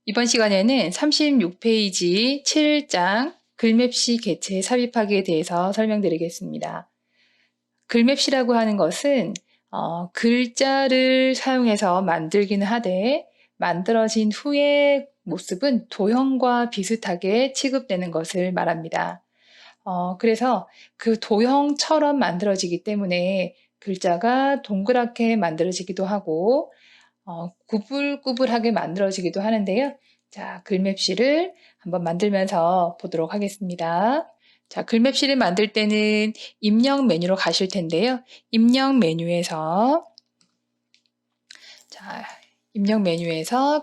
이번 시간에는 36페이지 7장 글맵시 개체 삽입하기에 대해서 설명드리겠습니다. 글맵시라고 하는 것은 글자를 사용해서 만들기는 하되 만들어진 후의 모습은 도형과 비슷하게 취급되는 것을 말합니다. 그래서 그 도형처럼 만들어지기 때문에 글자가 동그랗게 만들어지기도 하고 구불구불하게 만들어지기도 하는데요. 자, 글맵시를 한번 만들면서 보도록 하겠습니다. 자, 글맵시를 만들 때는 입력 메뉴로 가실 텐데요. 입력 메뉴에서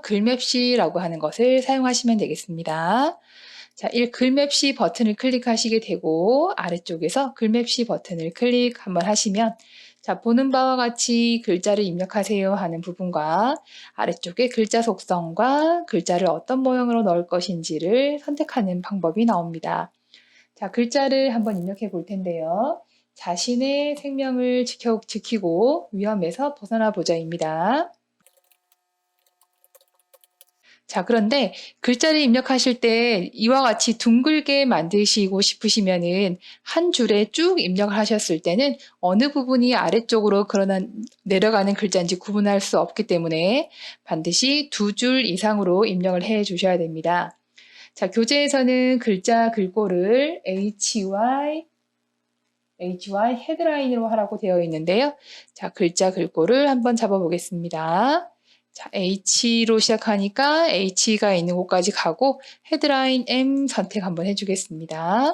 글맵시라고 하는 것을 사용하시면 되겠습니다. 자, 이 글맵시 버튼을 클릭하시게 되고 아래쪽에서 글맵시 버튼을 클릭 한번 하시면 자, 보는 바와 같이 글자를 입력하세요 하는 부분과 아래쪽에 글자 속성과 글자를 어떤 모형으로 넣을 것인지를 선택하는 방법이 나옵니다. 자, 글자를 한번 입력해 볼 텐데요. 자신의 생명을 지키고 위험에서 벗어나 보자입니다. 자, 그런데 글자를 입력하실 때 이와 같이 둥글게 만드시고 싶으시면은 한 줄에 쭉 입력을 하셨을 때는 어느 부분이 아래쪽으로 내려가는 글자인지 구분할 수 없기 때문에 반드시 2줄 이상으로 입력을 해 주셔야 됩니다. 자, 교재에서는 글자 글꼴을 HY 헤드라인으로 하라고 되어 있는데요. 자, 글자 글꼴을 한번 잡아 보겠습니다. 자, H로 시작하니까 H가 있는 곳까지 가고 헤드라인 M 선택 한번 해주겠습니다.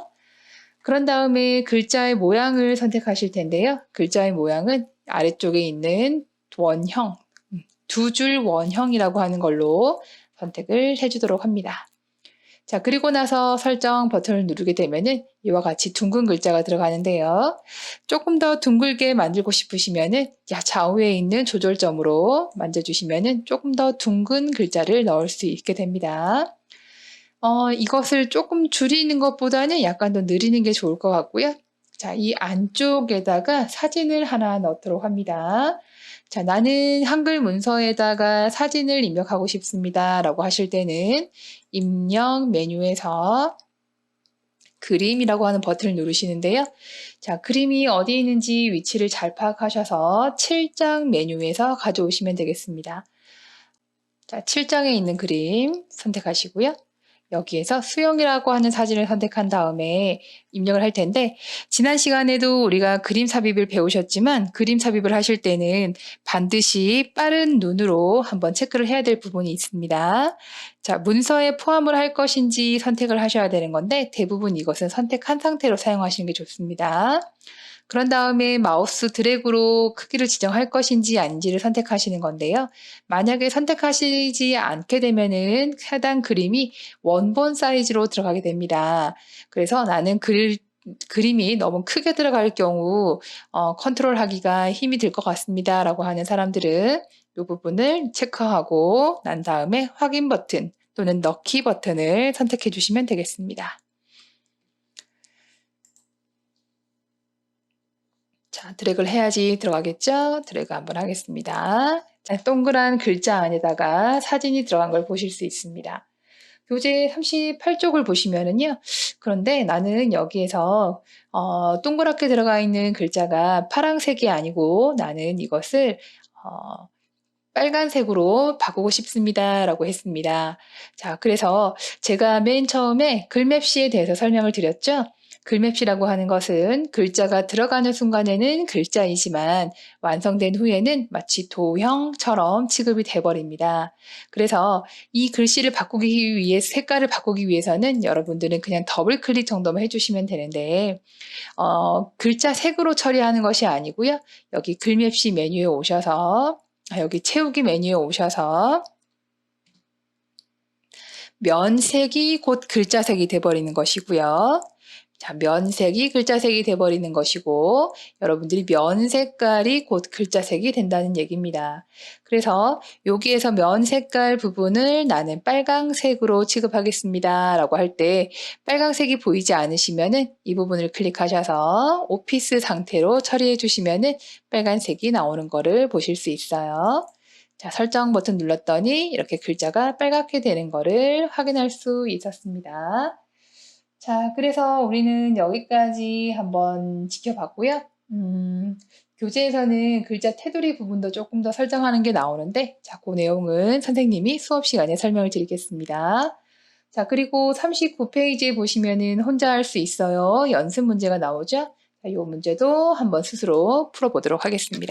그런 다음에 글자의 모양을 선택하실 텐데요. 글자의 모양은 아래쪽에 있는 원형, 2줄 원형이라고 하는 걸로 선택을 해주도록 합니다. 자, 그리고 나서 설정 버튼을 누르게 되면은 이와 같이 둥근 글자가 들어가는데요. 조금 더 둥글게 만들고 싶으시면은 좌우에 있는 조절점으로 만져주시면은 조금 더 둥근 글자를 넣을 수 있게 됩니다. 이것을 조금 줄이는 것보다는 약간 더 늘리는 게 좋을 것 같고요. 자, 이 안쪽에다가 사진을 하나 넣도록 합니다. 자, 나는 한글 문서에다가 사진을 입력하고 싶습니다. 라고 하실 때는 입력 메뉴에서 그림이라고 하는 버튼을 누르시는데요. 자, 그림이 어디 있는지 위치를 잘 파악하셔서 7장 메뉴에서 가져오시면 되겠습니다. 자, 7장에 있는 그림 선택하시고요. 여기에서 수영이라고 하는 사진을 선택한 다음에 입력을 할 텐데 지난 시간에도 우리가 그림 삽입을 배우셨지만 그림 삽입을 하실 때는 반드시 빠른 눈으로 한번 체크를 해야 될 부분이 있습니다. 자, 문서에 포함을 할 것인지 선택을 하셔야 되는 건데 대부분 이것은 선택한 상태로 사용하시는 게 좋습니다. 그런 다음에 마우스 드래그로 크기를 지정할 것인지 아닌지를 선택하시는 건데요. 만약에 선택하시지 않게 되면은 해당 그림이 원본 사이즈로 들어가게 됩니다. 그래서 나는 그림이 너무 크게 들어갈 경우 컨트롤하기가 힘이 들 것 같습니다. 라고 하는 사람들은 이 부분을 체크하고 난 다음에 확인 버튼 또는 넣기 버튼을 선택해 주시면 되겠습니다. 자, 드래그를 해야지 들어가겠죠? 드래그 한번 하겠습니다. 자, 동그란 글자 안에다가 사진이 들어간 걸 보실 수 있습니다. 교재 38쪽을 보시면은요. 그런데 나는 여기에서 동그랗게 들어가 있는 글자가 파란색이 아니고 나는 이것을 빨간색으로 바꾸고 싶습니다. 라고 했습니다. 자, 그래서 제가 맨 처음에 글맵시에 대해서 설명을 드렸죠. 글맵시라고 하는 것은 글자가 들어가는 순간에는 글자이지만 완성된 후에는 마치 도형처럼 취급이 돼버립니다. 그래서 이 글씨를 바꾸기 위해 색깔을 바꾸기 위해서는 여러분들은 그냥 더블 클릭 정도만 해주시면 되는데 글자 색으로 처리하는 것이 아니고요. 여기 글맵시 메뉴에 오셔서 여기 채우기 메뉴에 오셔서 면색이 곧 글자색이 돼버리는 것이고요. 자, 면색이 글자색이 돼버리는 것이고 여러분들이 면 색깔이 곧 글자색이 된다는 얘기입니다. 그래서 여기에서 면 색깔 부분을 나는 빨강색으로 취급하겠습니다. 라고 할 때 빨강색이 보이지 않으시면은 이 부분을 클릭하셔서 오피스 상태로 처리해 주시면은 빨간색이 나오는 거를 보실 수 있어요. 자, 설정 버튼 눌렀더니 이렇게 글자가 빨갛게 되는 거를 확인할 수 있었습니다. 자, 그래서 우리는 여기까지 한번 지켜봤고요. 교재에서는 글자 테두리 부분도 조금 더 설정하는 게 나오는데, 자, 그 내용은 선생님이 수업 시간에 설명을 드리겠습니다. 자, 그리고 39페이지에 보시면은 혼자 할 수 있어요. 연습 문제가 나오죠? 자, 이 문제도 한번 스스로 풀어보도록 하겠습니다.